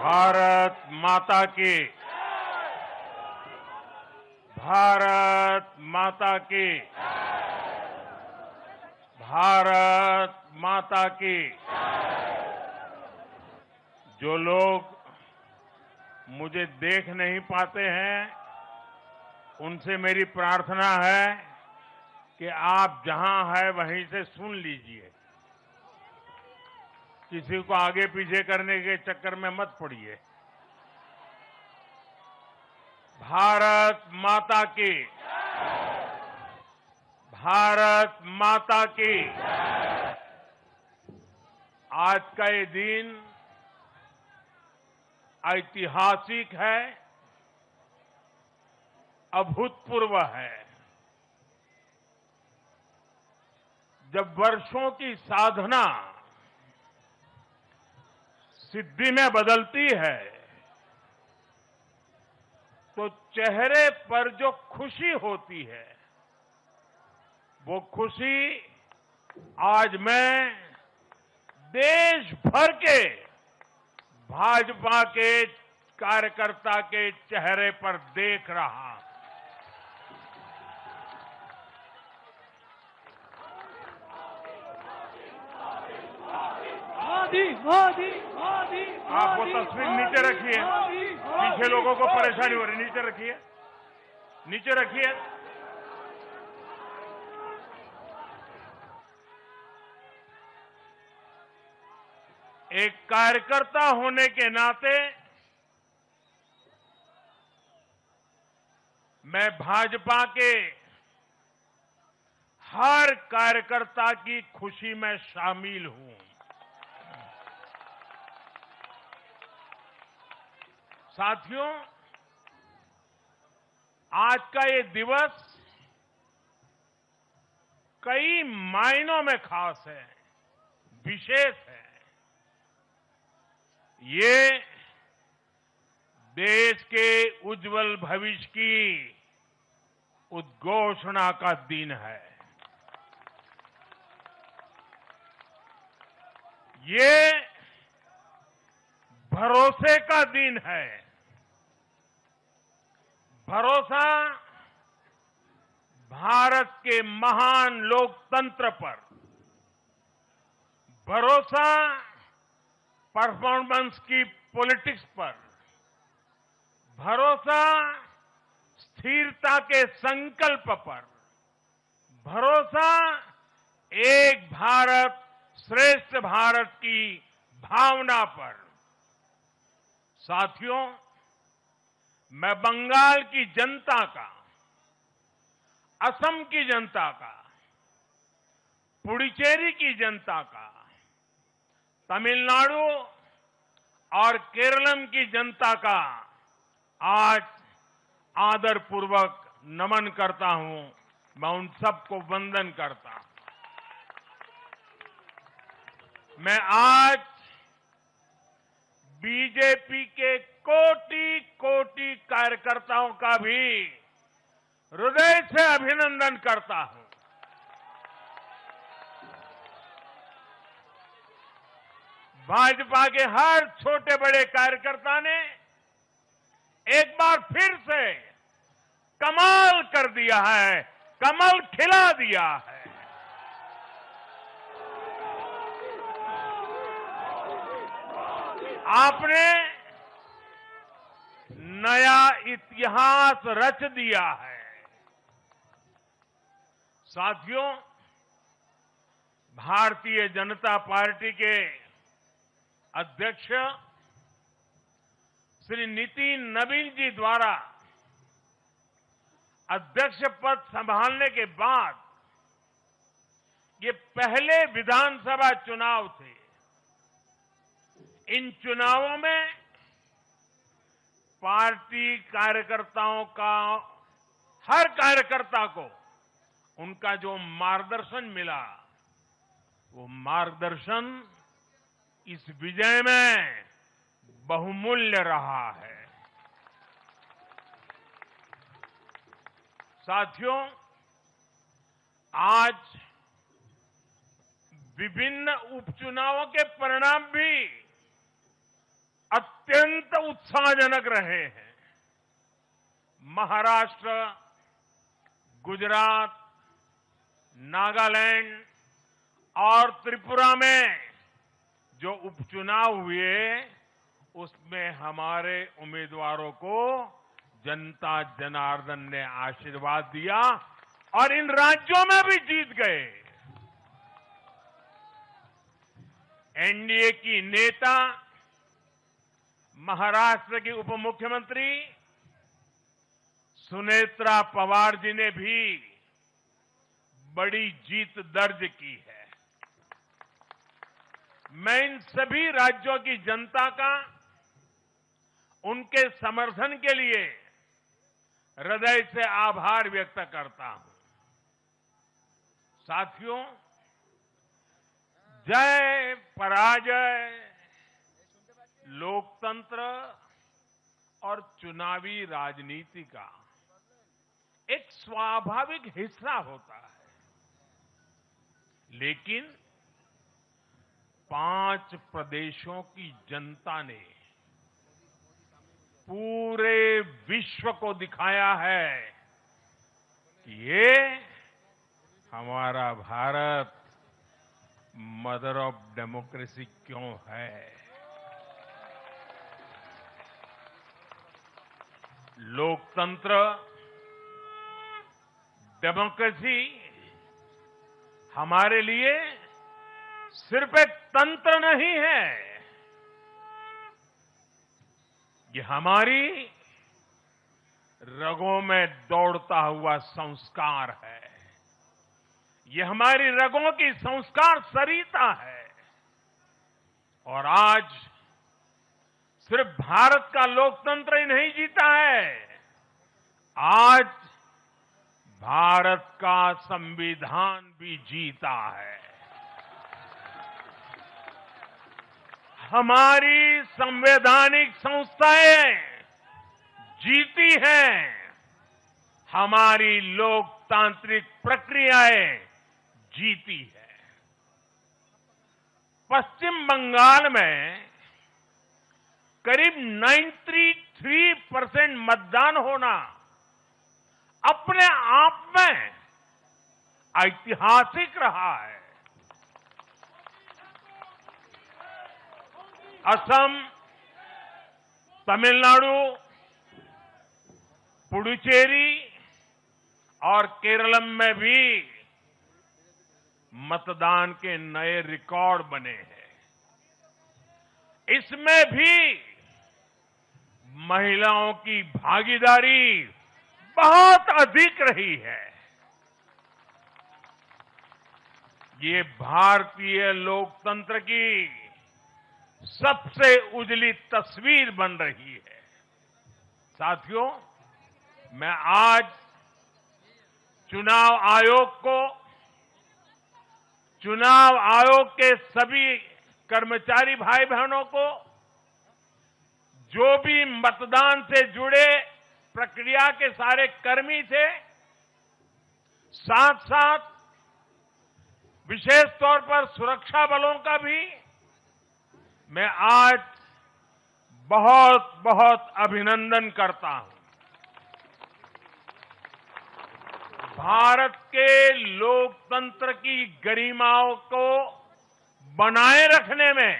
भारत माता की। भारत माता की। भारत माता की। जो लोग मुझे देख नहीं पाते हैं, उनसे मेरी प्रार्थना है कि आप जहां हैं वहीं से सुन लीजिए। किसी को आगे पीछे करने के चक्कर में मत पड़िए। भारत माता की। भारत माता की। आज का ये दिन ऐतिहासिक है, अभूतपूर्व है। जब वर्षों की साधना सिद्धि में बदलती है, तो चेहरे पर जो खुशी होती है, वो खुशी आज मैं देश भर के भाजपा के कार्यकर्ता के चेहरे पर देख रहा हूं। मोदी मोदी मोदी। आप वो तस्वीर नीचे रखिए, पीछे लोगों को परेशानी हो रही, नीचे रखिए, नीचे रखिए। एक कार्यकर्ता होने के नाते मैं भाजपा के हर कार्यकर्ता की खुशी में शामिल हूं। साथियों, आज का ये दिवस कई मायनों में खास है, विशेष है। ये देश के उज्जवल भविष्य की उद्घोषणा का दिन है। ये भरोसे का दिन है। भरोसा भारत के महान लोकतंत्र पर, भरोसा परफॉर्मेंस की पॉलिटिक्स पर, भरोसा स्थिरता के संकल्प पर, भरोसा एक भारत श्रेष्ठ भारत की भावना पर। साथियों, मैं बंगाल की जनता का, असम की जनता का, पुडुचेरी की जनता का, तमिलनाडु और केरलम की जनता का आज आदरपूर्वक नमन करता हूं। मैं उन सबको वंदन करता हूं। मैं आज बीजेपी के कोटि कोटि कार्यकर्ताओं का भी हृदय से अभिनंदन करता हूं। भाजपा के हर छोटे बड़े कार्यकर्ता ने एक बार फिर से कमाल कर दिया है, कमल खिला दिया है। आपने नया इतिहास रच दिया है। साथियों, भारतीय जनता पार्टी के अध्यक्ष श्री नितिन नवीन जी द्वारा अध्यक्ष पद संभालने के बाद ये पहले विधानसभा चुनाव थे। इन चुनावों में पार्टी कार्यकर्ताओं का, हर कार्यकर्ता को उनका जो मार्गदर्शन मिला, वो मार्गदर्शन इस विजय में बहुमूल्य रहा है। साथियों, आज विभिन्न उपचुनावों के परिणाम भी अत्यंत उत्साहजनक रहे हैं। महाराष्ट्र, गुजरात, नागालैंड और त्रिपुरा में जो उपचुनाव हुए उसमें हमारे उम्मीदवारों को जनता जनार्दन ने आशीर्वाद दिया और इन राज्यों में भी जीत गए। एनडीए की नेता महाराष्ट्र की उप मुख्यमंत्री सुनेत्रा पवार जी ने भी बड़ी जीत दर्ज की है। मैं इन सभी राज्यों की जनता का उनके समर्थन के लिए हृदय से आभार व्यक्त करता हूं। साथियों, जय पराजय लोकतंत्र और चुनावी राजनीति का एक स्वाभाविक हिस्सा होता है, लेकिन 5 प्रदेशों की जनता ने पूरे विश्व को दिखाया है कि ये हमारा भारत मदर ऑफ डेमोक्रेसी क्यों है। लोकतंत्र, डेमोक्रेसी हमारे लिए सिर्फ एक तंत्र नहीं है, ये हमारी रगों में दौड़ता हुआ संस्कार है। ये हमारी रगों की संस्कार सरिता है। और आज सिर्फ भारत का लोकतंत्र ही नहीं जीता है, आज भारत का संविधान भी जीता है। हमारी संवैधानिक संस्थाएं जीती हैं, हमारी लोकतांत्रिक प्रक्रियाएं जीती है। पश्चिम बंगाल में करीब 93% मतदान होना अपने आप में ऐतिहासिक रहा है। असम, तमिलनाडु, पुडुचेरी और केरलम में भी मतदान के नए रिकॉर्ड बने हैं। इसमें भी महिलाओं की भागीदारी बहुत अधिक रही है। ये भारतीय लोकतंत्र की सबसे उजली तस्वीर बन रही है। साथियों, मैं आज चुनाव आयोग के सभी कर्मचारी भाई बहनों को, जो भी मतदान से जुड़े प्रक्रिया के सारे कर्मी थे, साथ साथ विशेष तौर पर सुरक्षा बलों का भी मैं आज बहुत बहुत अभिनंदन करता हूं। भारत के लोकतंत्र की गरिमाओं को बनाए रखने में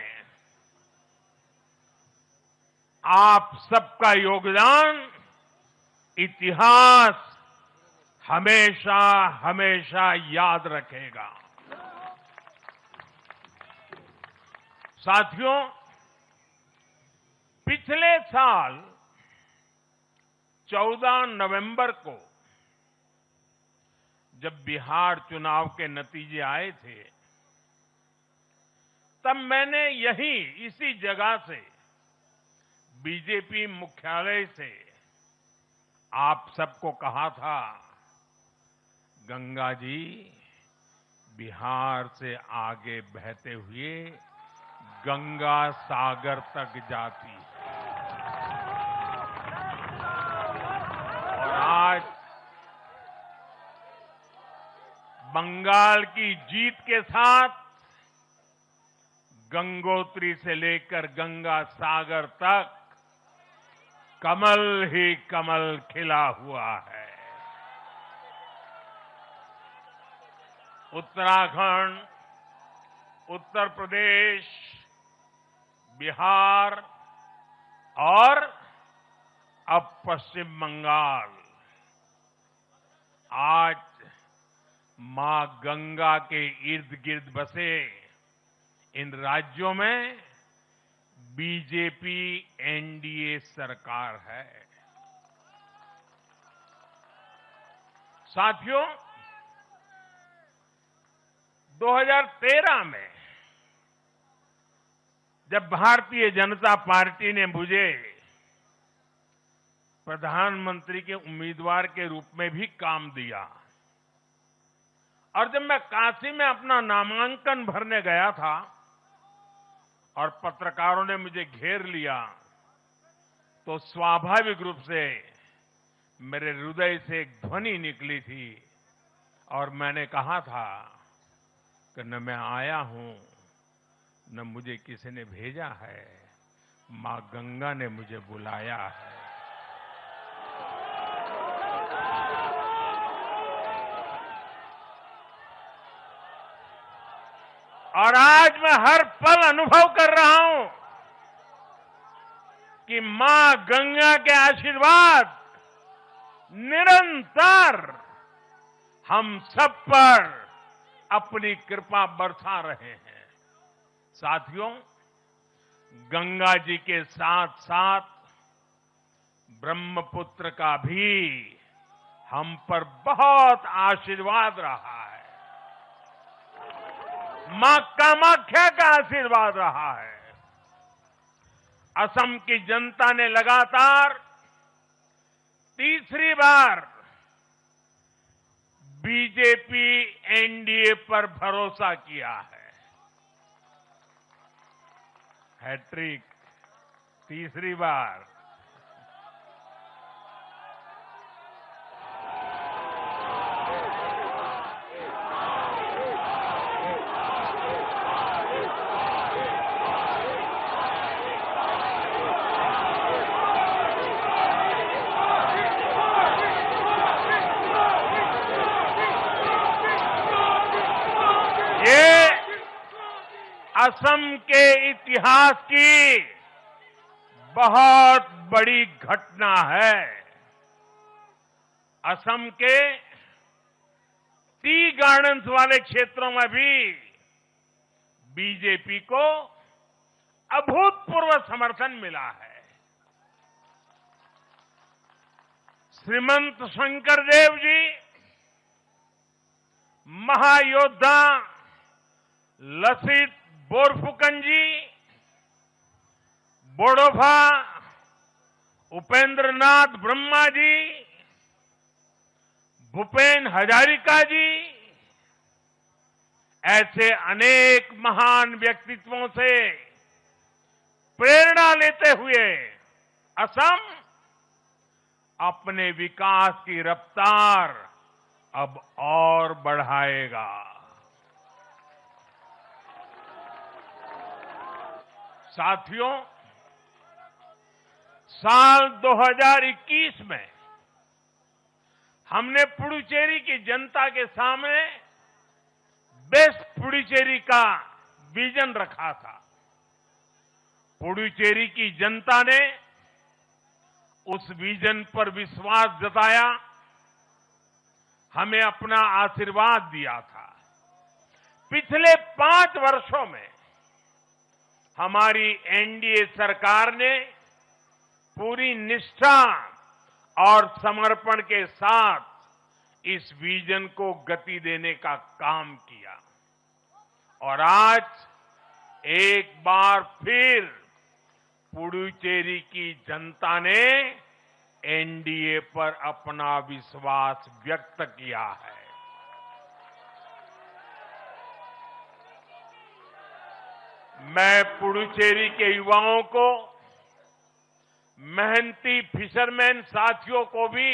आप सबका योगदान इतिहास हमेशा हमेशा याद रखेगा। साथियों, पिछले साल 14 नवंबर को जब बिहार चुनाव के नतीजे आए थे, तब मैंने इसी जगह से बीजेपी मुख्यालय से आप सबको कहा था, गंगा जी बिहार से आगे बहते हुए गंगा सागर तक जाती है। और आज बंगाल की जीत के साथ गंगोत्री से लेकर गंगा सागर तक कमल ही कमल खिला हुआ है। उत्तराखंड, उत्तर प्रदेश, बिहार और अब पश्चिम बंगाल आज मां गंगा के इर्द गिर्द बसे इन राज्यों में बीजेपी एनडीए सरकार है। साथियों, 2013 में जब भारतीय जनता पार्टी ने मुझे प्रधानमंत्री के उम्मीदवार के रूप में भी काम दिया और जब मैं काशी में अपना नामांकन भरने गया था और पत्रकारों ने मुझे घेर लिया तो स्वाभाविक रूप से मेरे हृदय से एक ध्वनि निकली थी और मैंने कहा था कि न मैं आया हूं न मुझे किसी ने भेजा है, मां गंगा ने मुझे बुलाया है। और आज मैं हर पल अनुभव कर रहा हूं कि मां गंगा के आशीर्वाद निरंतर हम सब पर अपनी कृपा बरसा रहे हैं। साथियों, गंगा जी के साथ साथ ब्रह्मपुत्र का भी हम पर बहुत आशीर्वाद रहा है। मां कामाख्या का आशीर्वाद रहा है। असम की जनता ने लगातार तीसरी बार बीजेपी एनडीए पर भरोसा किया है। हैट्रिक, तीसरी बार। ये असम के इतिहास की बहुत बड़ी घटना है। असम के टी गार्डन्स वाले क्षेत्रों में भी बीजेपी को अभूतपूर्व समर्थन मिला है। श्रीमंत शंकरदेव जी, महायोद्धा लसित बोरफुकन जी, बोडोफा उपेंद्रनाथ ब्रह्मा जी, भूपेन हजारिका जी, ऐसे अनेक महान व्यक्तित्वों से प्रेरणा लेते हुए असम अपने विकास की रफ्तार अब और बढ़ाएगा। साथियों, साल 2021 में हमने पुडुचेरी की जनता के सामने बेस्ट पुडुचेरी का विजन रखा था। पुडुचेरी की जनता ने उस विजन पर विश्वास जताया, हमें अपना आशीर्वाद दिया था। पिछले 5 वर्षों में हमारी एनडीए सरकार ने पूरी निष्ठा और समर्पण के साथ इस विजन को गति देने का काम किया और आज एक बार फिर पुडुचेरी की जनता ने एनडीए पर अपना विश्वास व्यक्त किया है। मैं पुडुचेरी के युवाओं को, मेहनती फिशरमैन साथियों को भी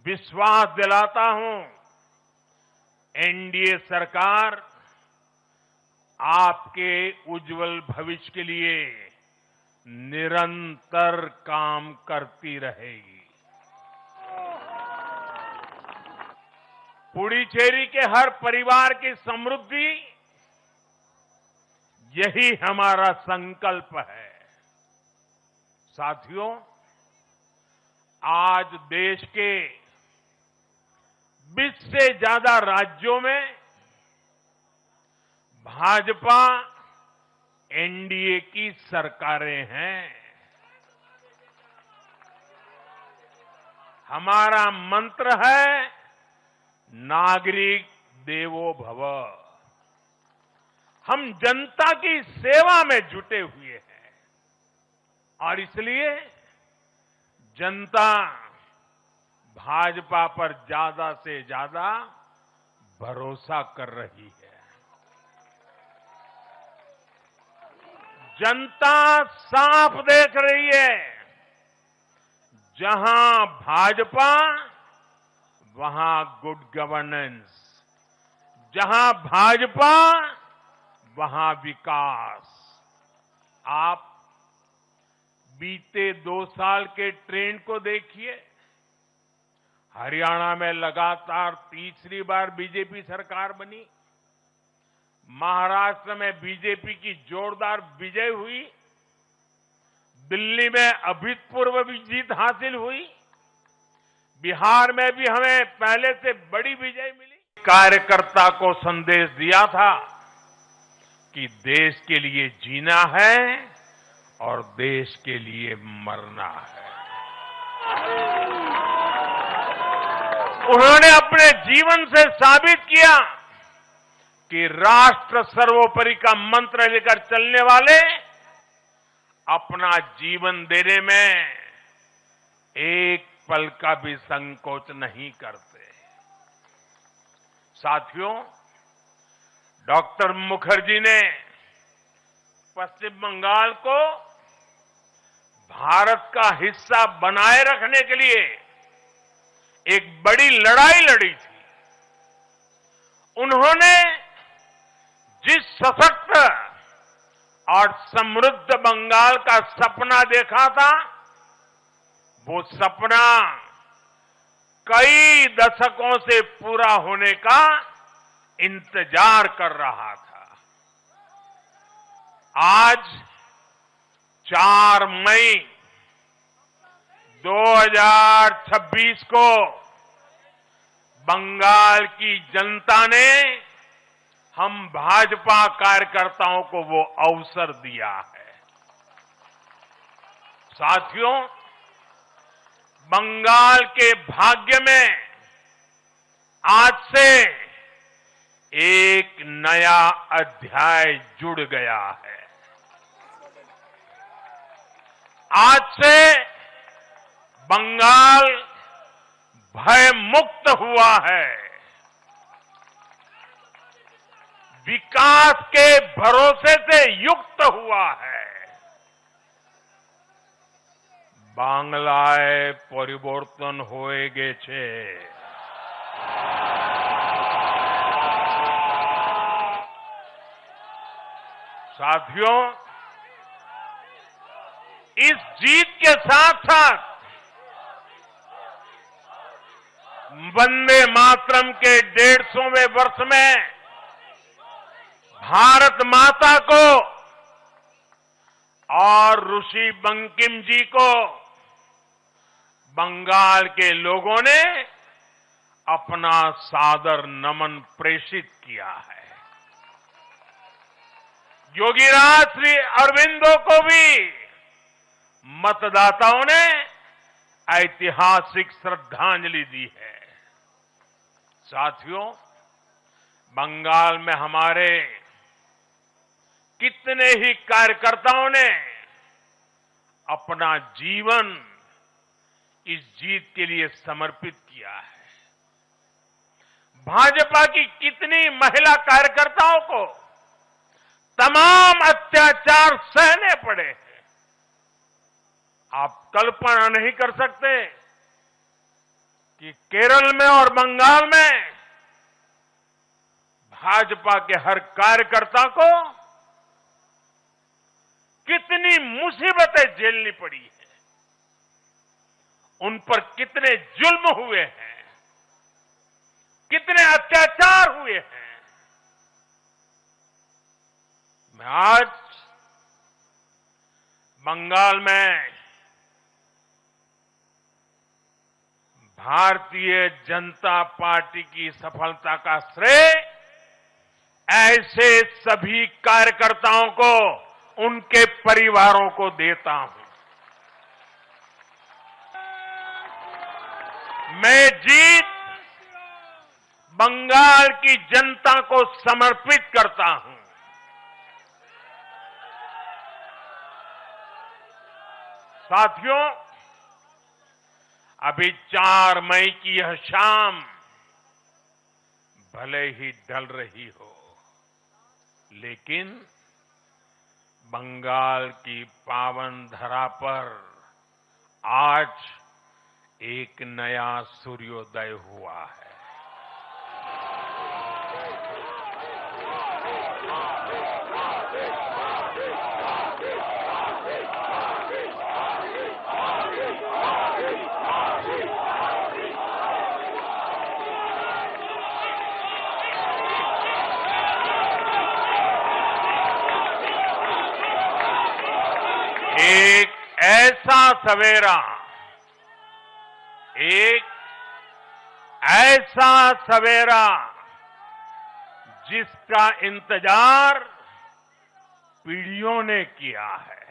विश्वास दिलाता हूं, एनडीए सरकार आपके उज्जवल भविष्य के लिए निरंतर काम करती रहेगी। पुडुचेरी के हर परिवार की समृद्धि, यही हमारा संकल्प है। साथियों, आज देश के 20 से ज्यादा राज्यों में भाजपा एनडीए की सरकारें हैं। हमारा मंत्र है नागरिक देवो भव। हम जनता की सेवा में जुटे हुए हैं और इसलिए जनता भाजपा पर ज्यादा से ज्यादा भरोसा कर रही है। जनता साफ देख रही है, जहां भाजपा वहां गुड गवर्नेंस, जहां भाजपा वहां विकास। आप बीते 2 साल के ट्रेंड को देखिए। हरियाणा में लगातार तीसरी बार बीजेपी सरकार बनी। महाराष्ट्र में बीजेपी की जोरदार विजय हुई। दिल्ली में अभूतपूर्व जीत हासिल हुई। बिहार में भी हमें पहले से बड़ी विजय मिली। कार्यकर्ता को संदेश दिया था कि देश के लिए जीना है और देश के लिए मरना है। उन्होंने अपने जीवन से साबित किया कि राष्ट्र सर्वोपरि का मंत्र लेकर चलने वाले अपना जीवन देने में एक पल का भी संकोच नहीं करते। साथियों, डॉक्टर मुखर्जी ने पश्चिम बंगाल को भारत का हिस्सा बनाए रखने के लिए एक बड़ी लड़ाई लड़ी थी। उन्होंने जिस सशक्त और समृद्ध बंगाल का सपना देखा था, वो सपना कई दशकों से पूरा होने का इंतजार कर रहा था। आज 4 मई 2026 को बंगाल की जनता ने हम भाजपा कार्यकर्ताओं को वो अवसर दिया है। साथियों, बंगाल के भाग्य में आज से एक नया अध्याय जुड़ गया है। आज से बंगाल भय मुक्त हुआ है। विकास के भरोसे से युक्त हुआ है। बांग्लाय परिवर्तन होए गेछे। साथियों, इस जीत के साथ साथ वंदे मातरम के 150वें वर्ष में भारत माता को और ऋषि बंकिम जी को बंगाल के लोगों ने अपना सादर नमन प्रेषित किया है। योगीराज श्री अरविंदो को भी मतदाताओं ने ऐतिहासिक श्रद्धांजलि दी है। साथियों, बंगाल में हमारे कितने ही कार्यकर्ताओं ने अपना जीवन इस जीत के लिए समर्पित किया है। भाजपा की कितनी महिला कार्यकर्ताओं को तमाम अत्याचार सहने पड़े हैं। आप कल्पना नहीं कर सकते कि केरल में और बंगाल में भाजपा के हर कार्यकर्ता को कितनी मुसीबतें झेलनी पड़ी है, उन पर कितने जुल्म हुए हैं, कितने अत्याचार हुए हैं। मैं आज बंगाल में भारतीय जनता पार्टी की सफलता का श्रेय ऐसे सभी कार्यकर्ताओं को, उनके परिवारों को देता हूं। मैं जीत बंगाल की जनता को समर्पित करता हूं। साथियों, अभी 4 मई की यह शाम भले ही ढल रही हो, लेकिन बंगाल की पावन धरा पर आज एक नया सूर्योदय हुआ है। एक ऐसा सवेरा, एक ऐसा सवेरा जिसका इंतजार पीढ़ियों ने किया है।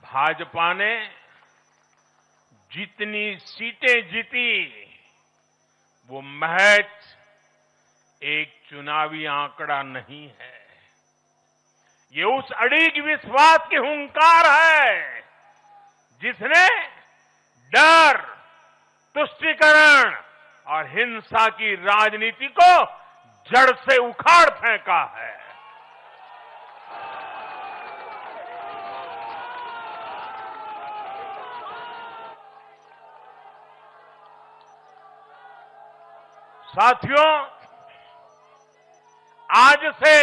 भाजपा ने जितनी सीटें जीती वो महज एक चुनावी आंकड़ा नहीं है, ये उस अड़िग विश्वास की हुंकार है जिसने डर, तुष्टीकरण और हिंसा की राजनीति को जड़ से उखाड़ फेंका है। साथियों, आज से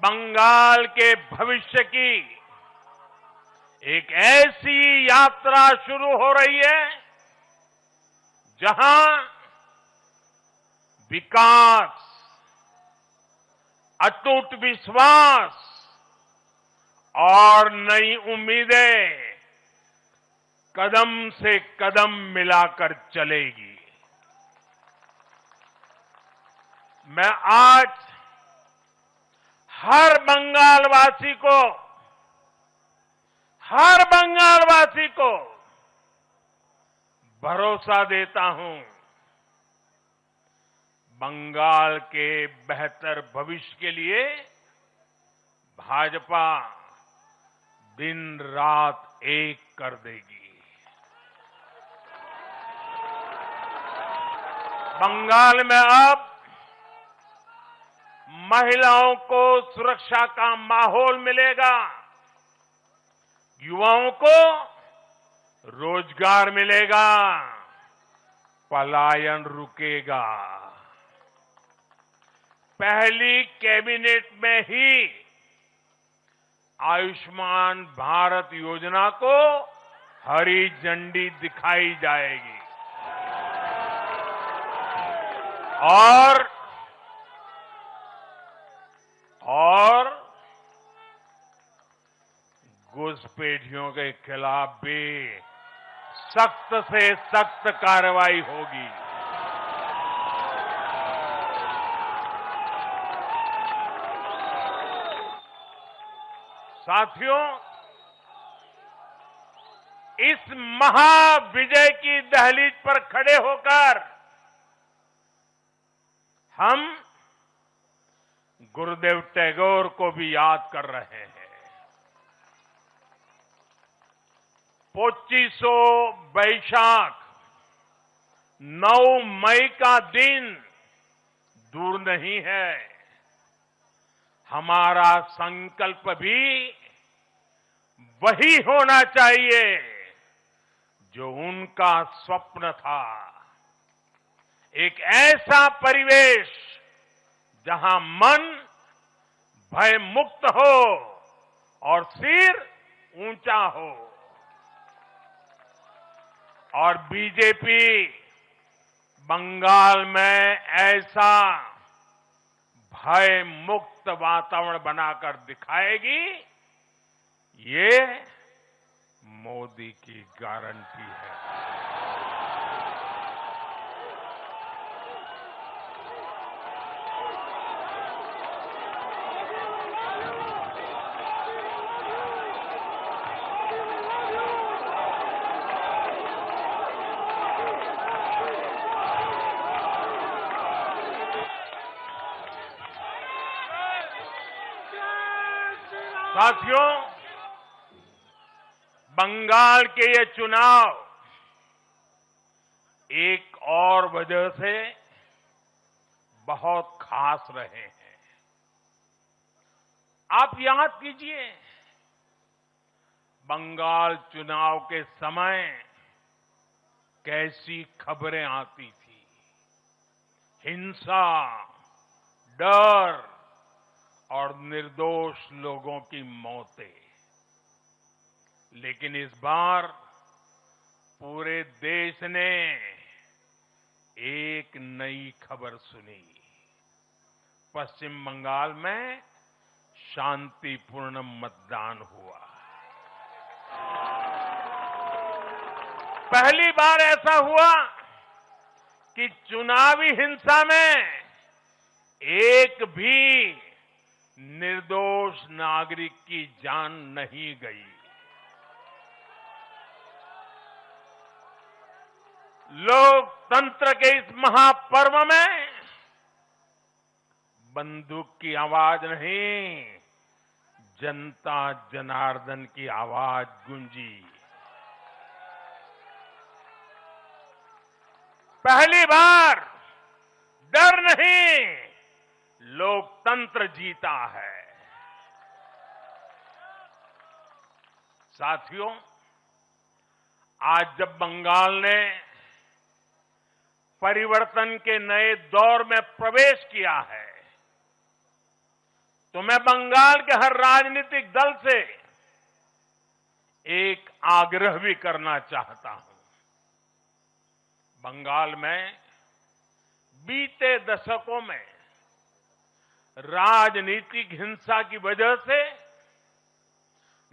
बंगाल के भविष्य की एक ऐसी यात्रा शुरू हो रही है जहां विकास, अटूट विश्वास और नई उम्मीदें कदम से कदम मिलाकर चलेगी। मैं आज हर बंगालवासी को भरोसा देता हूं, बंगाल के बेहतर भविष्य के लिए भाजपा दिन रात एक कर देगी। बंगाल में अब महिलाओं को सुरक्षा का माहौल मिलेगा, युवाओं को रोजगार मिलेगा, पलायन रुकेगा। पहली कैबिनेट में ही आयुष्मान भारत योजना को हरी झंडी दिखाई जाएगी और घुसपैठियों के खिलाफ भी सख्त से सख्त कार्रवाई होगी। साथियों, इस महाविजय की दहलीज पर खड़े होकर हम गुरुदेव टैगोर को भी याद कर रहे हैं। 25 बैशाख 9 मई का दिन दूर नहीं है। हमारा संकल्प भी वही होना चाहिए जो उनका स्वप्न था। एक ऐसा परिवेश जहां मन भय मुक्त हो और सिर ऊंचा हो। और बीजेपी बंगाल में ऐसा भय मुक्त वातावरण बनाकर दिखाएगी, ये मोदी की गारंटी है। साथियों, बंगाल के ये चुनाव एक और वजह से बहुत खास रहे हैं। आप याद कीजिए, बंगाल चुनाव के समय कैसी खबरें आती थी। हिंसा, डर और निर्दोष लोगों की मौतें। लेकिन इस बार पूरे देश ने एक नई खबर सुनी। पश्चिम बंगाल में शांतिपूर्ण मतदान हुआ। पहली बार ऐसा हुआ कि चुनावी हिंसा में एक भी निर्दोष नागरिक की जान नहीं गई। लोकतंत्र के इस महापर्व में बंदूक की आवाज नहीं, जनता जनार्दन की आवाज गूंजी। पहली बार डर नहीं, लोकतंत्र जीता है। साथियों, आज जब बंगाल ने परिवर्तन के नए दौर में प्रवेश किया है, तो मैं बंगाल के हर राजनीतिक दल से एक आग्रह भी करना चाहता हूं। बंगाल में बीते दशकों में राजनीतिक हिंसा की वजह से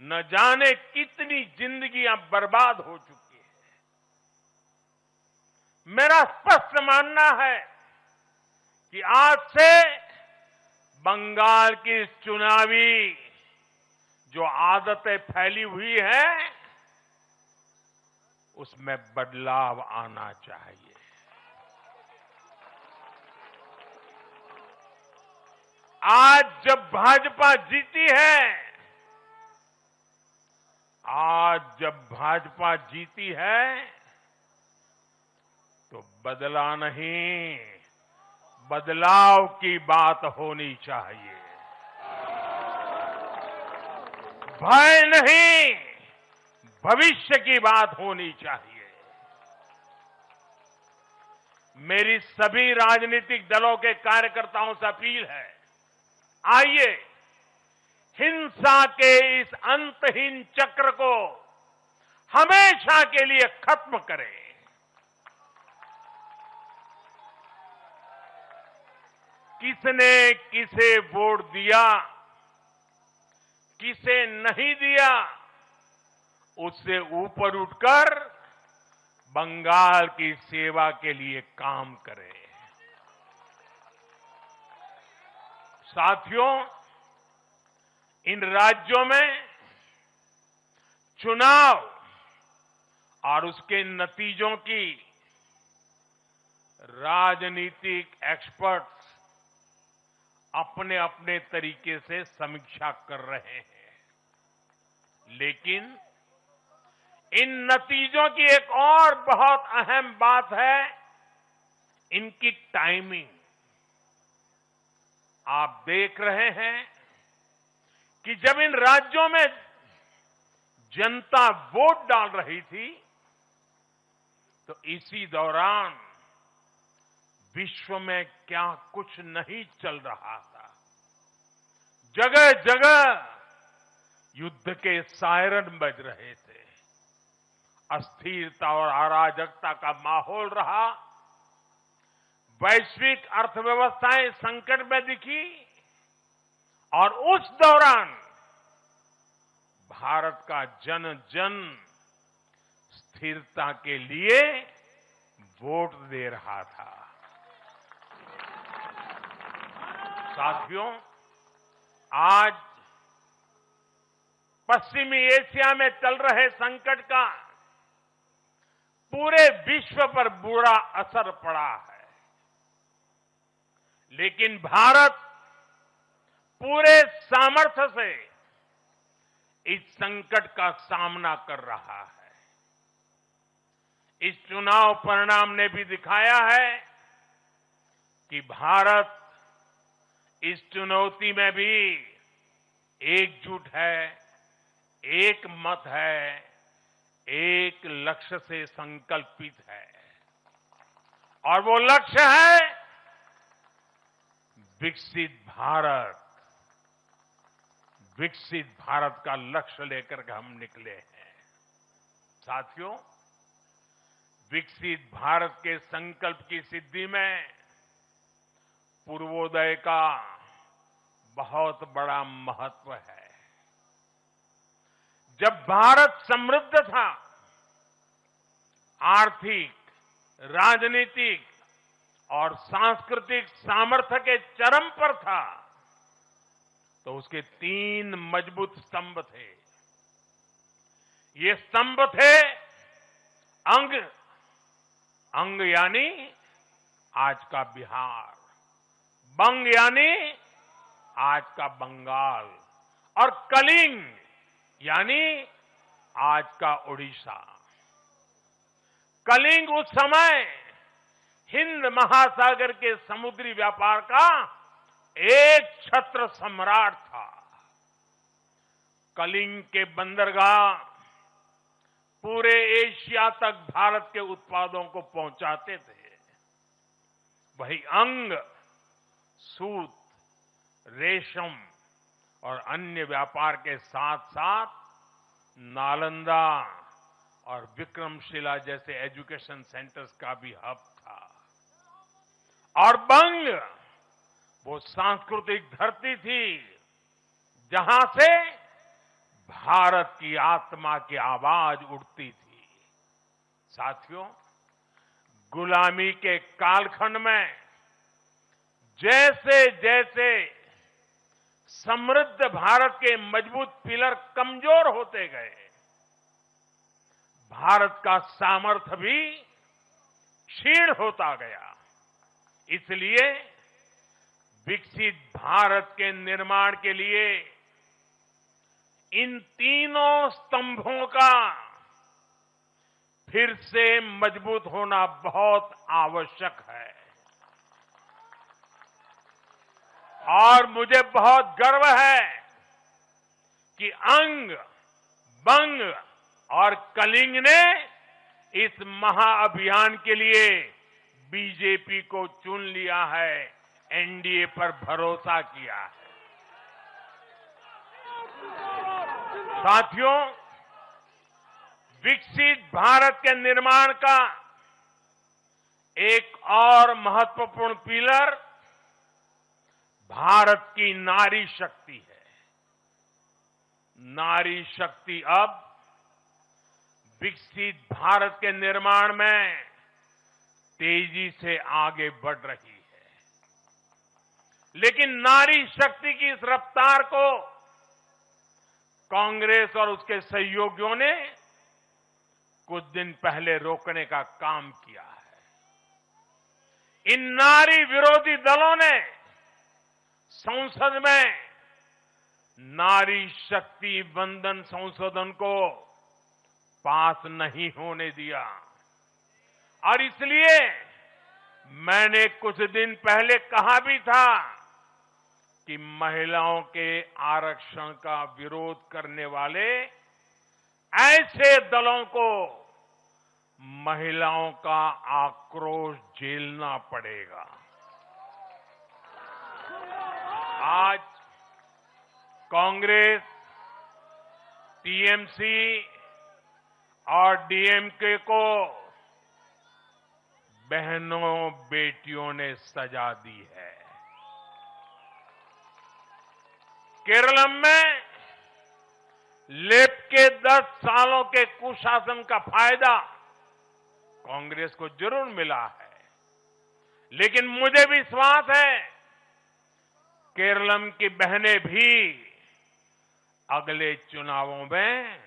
न जाने कितनी जिंदगियां बर्बाद हो चुकी है। मेरा स्पष्ट मानना है कि आज से बंगाल की चुनावी जो आदतें फैली हुई है, उसमें बदलाव आना चाहिए। आज जब भाजपा जीती है, तो बदला नहीं, बदलाव की बात होनी चाहिए। भय नहीं, भविष्य की बात होनी चाहिए। मेरी सभी राजनीतिक दलों के कार्यकर्ताओं से अपील है, आइए हिंसा के इस अंतहीन चक्र को हमेशा के लिए खत्म करें। किसने किसे वोट दिया, किसे नहीं दिया, उससे ऊपर उठकर बंगाल की सेवा के लिए काम करें। साथियों, इन राज्यों में चुनाव और उसके नतीजों की राजनीतिक एक्सपर्ट्स अपने अपने तरीके से समीक्षा कर रहे हैं। लेकिन इन नतीजों की एक और बहुत अहम बात है, इनकी टाइमिंग। आप देख रहे हैं कि जब इन राज्यों में जनता वोट डाल रही थी, तो इसी दौरान विश्व में क्या कुछ नहीं चल रहा था। जगह जगह युद्ध के सायरन बज रहे थे। अस्थिरता और अराजकता का माहौल रहा। वैश्विक अर्थव्यवस्थाएं संकट में दिखी और उस दौरान भारत का जन जन स्थिरता के लिए वोट दे रहा था। साथियों, आज पश्चिमी एशिया में चल रहे संकट का पूरे विश्व पर बुरा असर पड़ा है, लेकिन भारत पूरे सामर्थ्य से इस संकट का सामना कर रहा है। इस चुनाव परिणाम ने भी दिखाया है कि भारत इस चुनौती में भी एकजुट है, एक मत है, एक लक्ष्य से संकल्पित है। और वो लक्ष्य है विकसित भारत। विकसित भारत का लक्ष्य लेकर के हम निकले हैं। साथियों, विकसित भारत के संकल्प की सिद्धि में पूर्वोदय का बहुत बड़ा महत्व है। जब भारत समृद्ध था, आर्थिक, राजनीतिक और सांस्कृतिक सामर्थ्य के चरम पर था, तो उसके 3 मजबूत स्तंभ थे। ये स्तंभ थे अंग। अंग यानी आज का बिहार, बंग यानी आज का बंगाल, और कलिंग यानी आज का उड़ीसा। कलिंग उस समय हिंद महासागर के समुद्री व्यापार का एक छत्र सम्राट था। कलिंग के बंदरगाह पूरे एशिया तक भारत के उत्पादों को पहुंचाते थे। वही अंग सूत, रेशम और अन्य व्यापार के साथ साथ नालंदा और विक्रमशिला जैसे एजुकेशन सेंटर्स का भी हब था। और बंग वो सांस्कृतिक धरती थी जहां से भारत की आत्मा की आवाज उठती थी। साथियों, गुलामी के कालखंड में जैसे जैसे समृद्ध भारत के मजबूत पिलर कमजोर होते गए, भारत का सामर्थ्य भी क्षीण होता गया। इसलिए विकसित भारत के निर्माण के लिए इन तीनों स्तंभों का फिर से मजबूत होना बहुत आवश्यक है। और मुझे बहुत गर्व है कि अंग, बंग और कलिंग ने इस महाअभियान के लिए बीजेपी को चुन लिया है, एनडीए पर भरोसा किया है। साथियों, विकसित भारत के निर्माण का एक और महत्वपूर्ण पिलर भारत की नारी शक्ति है। नारी शक्ति अब विकसित भारत के निर्माण में तेजी से आगे बढ़ रही है। लेकिन नारी शक्ति की इस रफ्तार को कांग्रेस और उसके सहयोगियों ने कुछ दिन पहले रोकने का काम किया है। इन नारी विरोधी दलों ने संसद में नारी शक्ति वंदन संशोधन को पास नहीं होने दिया, और इसलिए मैंने कुछ दिन पहले कहा भी था कि महिलाओं के आरक्षण का विरोध करने वाले ऐसे दलों को महिलाओं का आक्रोश झेलना पड़ेगा। आज कांग्रेस, टीएमसी और डीएमके को बहनों बेटियों ने सजा दी है। केरलम में लेफ्ट के 10 सालों के कुशासन का फायदा कांग्रेस को जरूर मिला है, लेकिन मुझे विश्वास है केरलम की बहनें भी अगले चुनावों में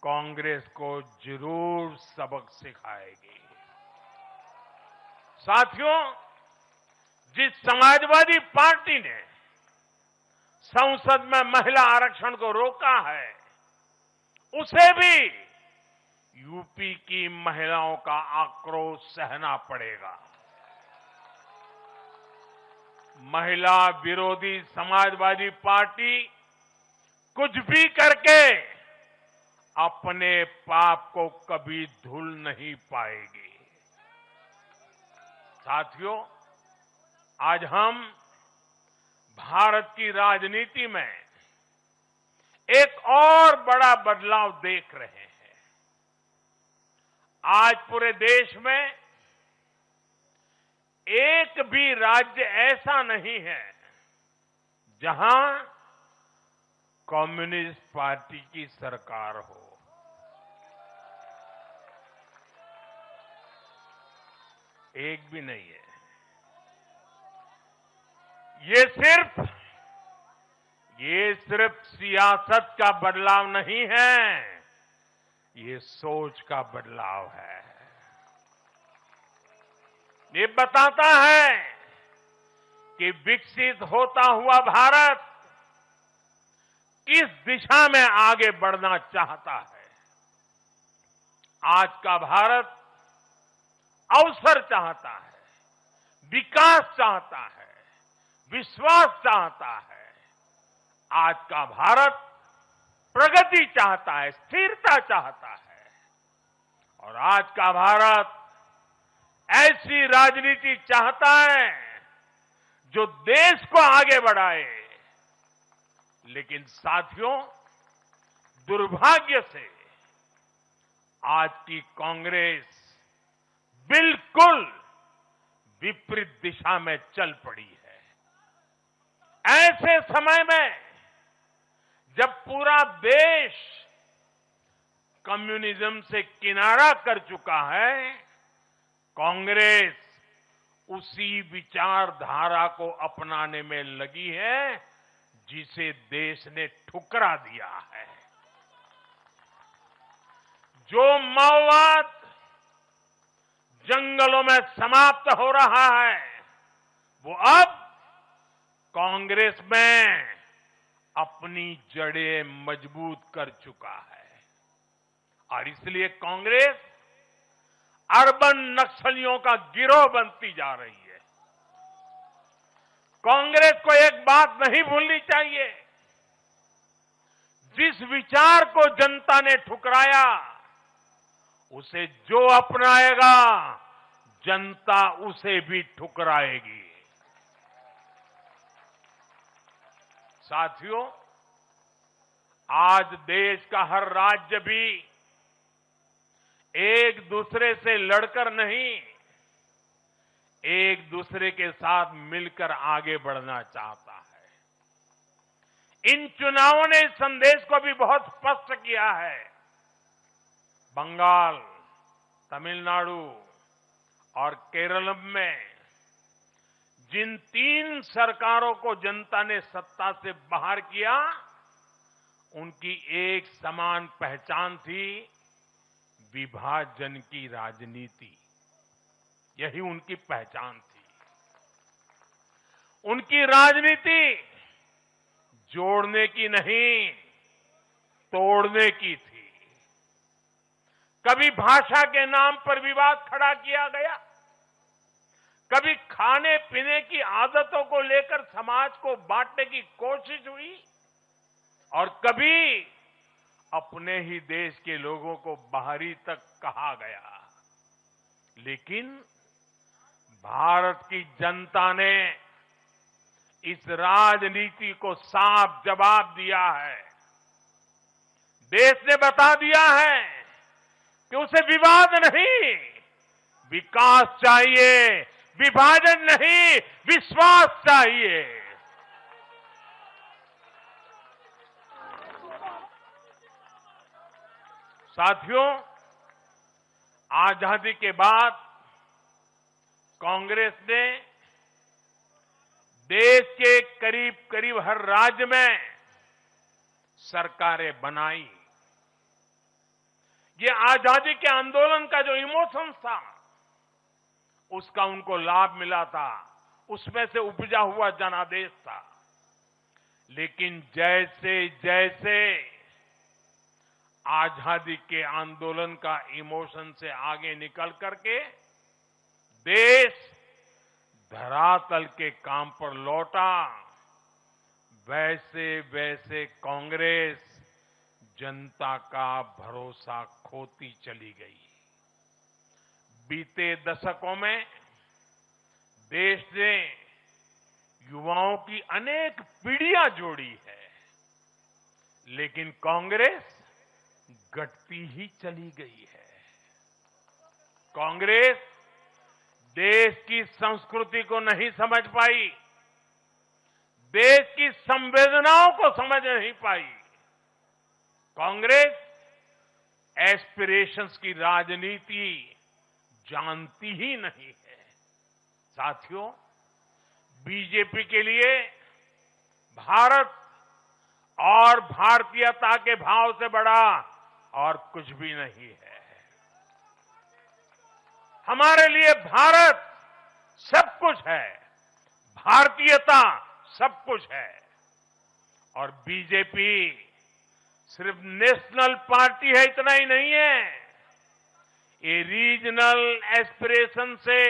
कांग्रेस को जरूर सबक सिखाएगी। साथियों, जिस समाजवादी पार्टी ने संसद में महिला आरक्षण को रोका है, उसे भी यूपी की महिलाओं का आक्रोश सहना पड़ेगा। महिला विरोधी समाजवादी पार्टी कुछ भी करके अपने पाप को कभी धुल नहीं पाएगी। साथियों, आज हम भारत की राजनीति में एक और बड़ा बदलाव देख रहे हैं। आज पूरे देश में एक भी राज्य ऐसा नहीं है जहां कम्युनिस्ट पार्टी की सरकार हो। एक भी नहीं है। ये सिर्फ सियासत का बदलाव नहीं है, ये सोच का बदलाव है। ये बताता है कि विकसित होता हुआ भारत किस दिशा में आगे बढ़ना चाहता है। आज का भारत अवसर चाहता है, विकास चाहता है, विश्वास चाहता है। आज का भारत प्रगति चाहता है, स्थिरता चाहता है। और आज का भारत ऐसी राजनीति चाहता है जो देश को आगे बढ़ाए। लेकिन साथियों, दुर्भाग्य से आज की कांग्रेस बिल्कुल विपरीत दिशा में चल पड़ी है। ऐसे समय में जब पूरा देश कम्युनिज्म से किनारा कर चुका है, कांग्रेस उसी विचारधारा को अपनाने में लगी है जिसे देश ने ठुकरा दिया है। जो माओवाद जंगलों में समाप्त हो रहा है, वो अब कांग्रेस में अपनी जड़ें मजबूत कर चुका है। और इसलिए कांग्रेस अर्बन नक्सलियों का गिरोह बनती जा रही है। कांग्रेस को एक बात नहीं भूलनी चाहिए, जिस विचार को जनता ने ठुकराया, उसे जो अपनाएगा जनता उसे भी ठुकराएगी। साथियों, आज देश का हर राज्य भी एक दूसरे से लड़कर नहीं, एक दूसरे के साथ मिलकर आगे बढ़ना चाहता है। इन चुनावों ने इस संदेश को भी बहुत स्पष्ट किया है। बंगाल, तमिलनाडु और केरल में जिन 3 सरकारों को जनता ने सत्ता से बाहर किया, उनकी एक समान पहचान थी, विभाजन की राजनीति। यही उनकी पहचान थी। उनकी राजनीति जोड़ने की नहीं, तोड़ने की थी। कभी भाषा के नाम पर विवाद खड़ा किया गया, कभी खाने पीने की आदतों को लेकर समाज को बांटने की कोशिश हुई, और कभी अपने ही देश के लोगों को बाहरी तक कहा गया। लेकिन भारत की जनता ने इस राजनीति को साफ जवाब दिया है। देश ने बता दिया है कि उसे विवाद नहीं, विकास चाहिए, विभाजन नहीं, विश्वास चाहिए। साथियों, आजादी के बाद कांग्रेस ने देश के करीब करीब हर राज्य में सरकारें बनाई। ये आजादी के आंदोलन का जो इमोशंस था, उसका उनको लाभ मिला था, उसमें से उपजा हुआ जनादेश था। लेकिन जैसे जैसे आजादी के आंदोलन का इमोशन से आगे निकल करके देश धरातल के काम पर लौटा, वैसे वैसे कांग्रेस जनता का भरोसा खोती चली गई। बीते दशकों में देश ने युवाओं की अनेक पीढ़ियां जोड़ी है, लेकिन कांग्रेस घटती ही चली गई है। कांग्रेस देश की संस्कृति को नहीं समझ पाई, देश की संवेदनाओं को समझ नहीं पाई। कांग्रेस एस्पिरेशंस की राजनीति जानती ही नहीं है। साथियों, बीजेपी के लिए भारत और भारतीयता के भाव से बड़ा और कुछ भी नहीं है। हमारे लिए भारत सब कुछ है, भारतीयता सब कुछ है। और बीजेपी सिर्फ नेशनल पार्टी है, इतना ही नहीं है, ये रीजनल एस्पिरेशन से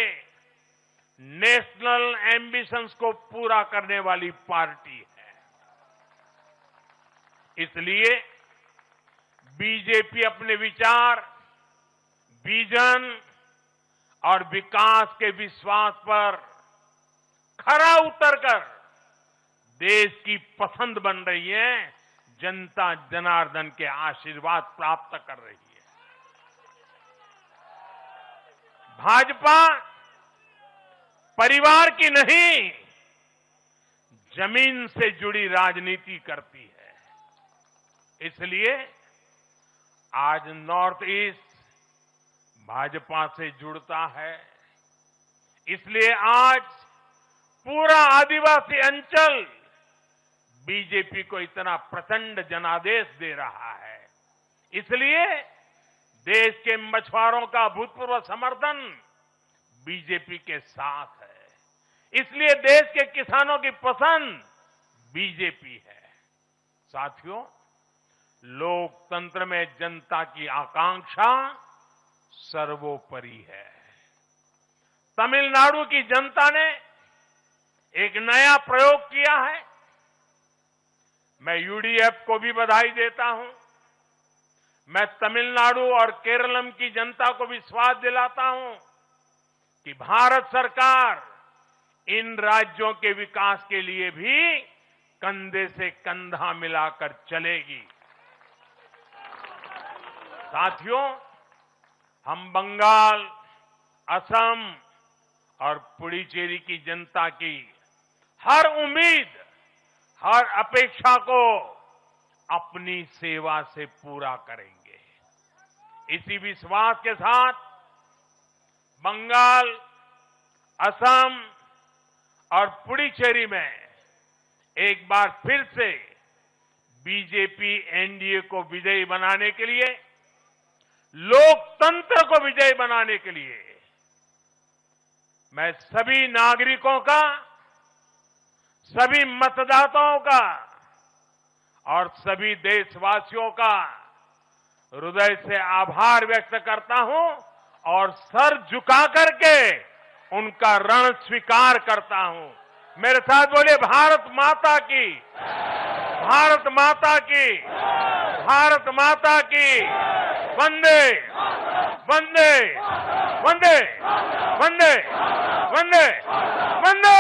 नेशनल एम्बिशंस को पूरा करने वाली पार्टी है। इसलिए बीजेपी अपने विचार, विजन और विकास के विश्वास पर खरा उतरकर देश की पसंद बन रही है, जनता जनार्दन के आशीर्वाद प्राप्त कर रही है। भाजपा परिवार की नहीं, जमीन से जुड़ी राजनीति करती है। इसलिए आज नॉर्थ ईस्ट भाजपा से जुड़ता है। इसलिए आज पूरा आदिवासी अंचल बीजेपी को इतना प्रचंड जनादेश दे रहा है। इसलिए देश के मछुआरों का भूतपूर्व समर्थन बीजेपी के साथ है। इसलिए देश के किसानों की पसंद बीजेपी है। साथियों, लोकतंत्र में जनता की आकांक्षा सर्वोपरि है। तमिलनाडु की जनता ने एक नया प्रयोग किया है। मैं यूडीएफ को भी बधाई देता हूं। मैं तमिलनाडु और केरलम की जनता को विश्वास दिलाता हूं कि भारत सरकार इन राज्यों के विकास के लिए भी कंधे से कंधा मिलाकर चलेगी। साथियों, हम बंगाल, असम और पुडुचेरी की जनता की हर उम्मीद, हर अपेक्षा को अपनी सेवा से पूरा करेंगे। इसी विश्वास के साथ बंगाल, असम और पुडुचेरी में एक बार फिर से बीजेपी एनडीए को विजयी बनाने के लिए, लोकतंत्र को विजयी बनाने के लिए मैं सभी नागरिकों का, सभी मतदाताओं का और सभी देशवासियों का हृदय से आभार व्यक्त करता हूं और सर झुका करके उनका ऋण स्वीकार करता हूं। मेरे साथ बोलिए, भारत माता की, भारत माता की, भारत माता की, वंदे वंदे वंदे वंदे वंदे वंदे